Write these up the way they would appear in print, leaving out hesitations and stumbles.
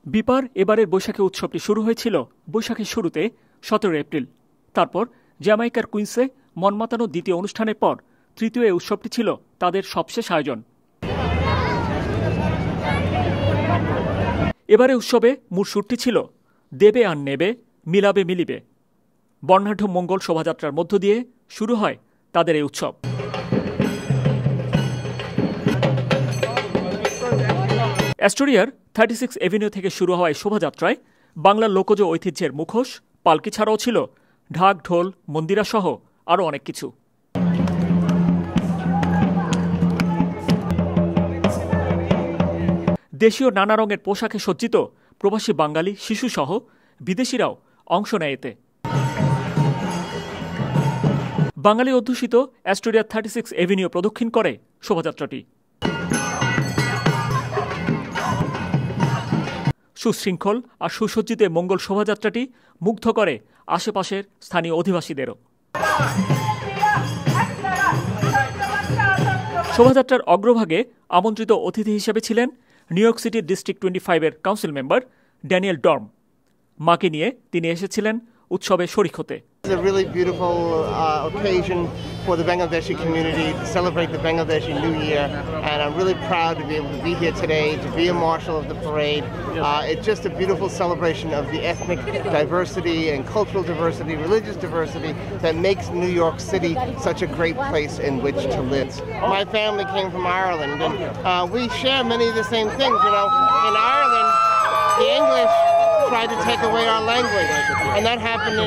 বিপার এবারের বৈশাখী উৎসবটি শুরু হয়েছিল বৈশাখের শুরুতে 17 এপ্রিল। তারপর জ্যামাইকার কুইন্সে মনমাতানো দ্বিতীয় অনুষ্ঠানের পর তৃতীয় এই উৎসবটি ছিল তাদের সবশেষ আয়োজন। এবারে উৎসবে মূল সুরটি ছিল দেবে আর নেবে, মিলাবে মিলিবে। বর্ণাঢ্য মঙ্গল শোভাযাত্রার মধ্য দিয়ে শুরু হয় তাদের এই উৎসব। অ্যাস্টোরিয়ার 36 এভিনিউ থেকে শুরু হওয়া এই শোভাযাত্রায় বাংলার লোকজ ঐতিহ্যের মুখোশ, পালকি ছাড়াও ছিল ঢাক, ঢোল, মন্দিরা সহ আরও অনেক কিছু। দেশীয় নানা রঙের পোশাকে সজ্জিত প্রবাসী বাঙালি, শিশুসহ বিদেশিরাও অংশ নেয় এতে। বাঙালি অধ্যুষিত অ্যাস্টোরিয়ার 36 এভিনিউ প্রদক্ষিণ করে শোভাযাত্রাটি। সুশৃঙ্খল আর সুসজ্জিত মঙ্গল শোভাযাত্রাটি মুগ্ধ করে আশেপাশের স্থানীয় অধিবাসীদেরও। শোভাযাত্রার অগ্রভাগে আমন্ত্রিত অতিথি হিসেবে ছিলেন নিউ ইয়র্ক সিটির ডিস্ট্রিক্ট 25-এর কাউন্সিল মেম্বার ড্যানিয়েল ডর্ম। মাকে নিয়ে তিনি এসেছিলেন উৎসবে শরিক হতে। It's a really beautiful occasion for the Bangladeshi community to celebrate the Bangladeshi New Year, and I'm really proud to be able to be here today, to be a marshal of the parade. It's just a beautiful celebration of the ethnic diversity and cultural diversity, religious diversity that makes New York City such a great place in which to live. My family came from Ireland, and we share many of the same things. You know, in Ireland, the English tried to take away our language, and that happened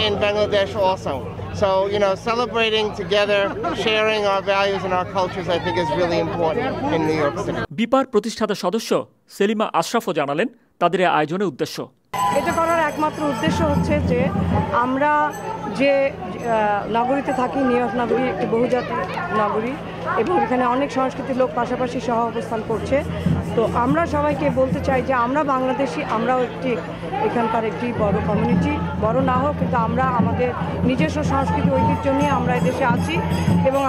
in Bangladesh also. So, you know, celebrating together, sharing our values and our cultures, I think is really important in New York City. বিপার প্রতিষ্ঠাতা সদস্য সেলিমা আশরাফও জানালেন তাদের আয়োজনের উদ্দেশ্য। এটা করার একমাত্র উদ্দেশ্য হচ্ছে যে আমরা যে নগরীতে থাকি, নিউ ইয়র্ক নগরী একটি বহুজাতিক নগরী এবং এখানে অনেক সংস্কৃতির লোক পাশাপাশি সহ অবস্থান করছে। তো আমরা সবাইকে বলতে চাই যে আমরা বাংলাদেশি, আমরাও এখানকার একটি বড় কমিউনিটি, বড় না হোক কিন্তু আমরা আমাদের নিজস্ব সংস্কৃতি ঐতিহ্য নিয়ে আমরা এদেশে আছি এবং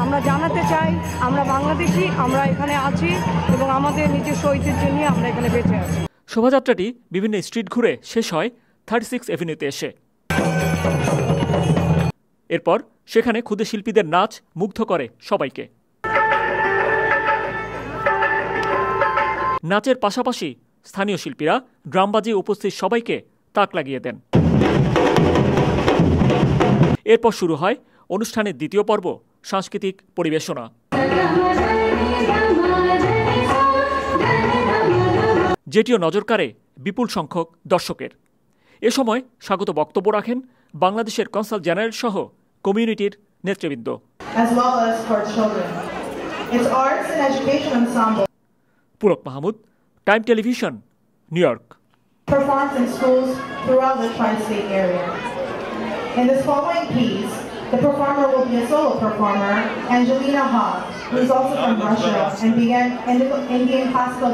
আমরা জানাতে চাই আমরা বাংলাদেশি, আমরা এখানে আছি এবং আমাদের নিজস্ব ঐতিহ্য নিয়ে আমরা এখানে বেঁচে আছি। শোভাযাত্রাটি বিভিন্ন স্ট্রিট ঘুরে শেষ হয় 36 এভিনিউতে এসে। এরপর সেখানে ক্ষুদে শিল্পীদের নাচ মুগ্ধ করে সবাইকে। নাচের পাশাপাশি স্থানীয় শিল্পীরা ড্রাম বাজিয়ে উপস্থিত সবাইকে তাক লাগিয়ে দেন। এরপর শুরু হয় অনুষ্ঠানের দ্বিতীয় পর্ব, সাংস্কৃতিক পরিবেশনা। যেটিও নজর কাড়ে বিপুল সংখ্যক দর্শকের। এ সময় স্বাগত বক্তব্য রাখেন বাংলাদেশের কনসাল জেনারেল সহ কমিউনিটির নেতৃবৃন্দ। Pulak Mahmud, time television, new York. Performed in schools throughout the tri-state area. In this following piece, the performer will be a solo performer, Angelina Ha, who is also from Russia and began Indian classical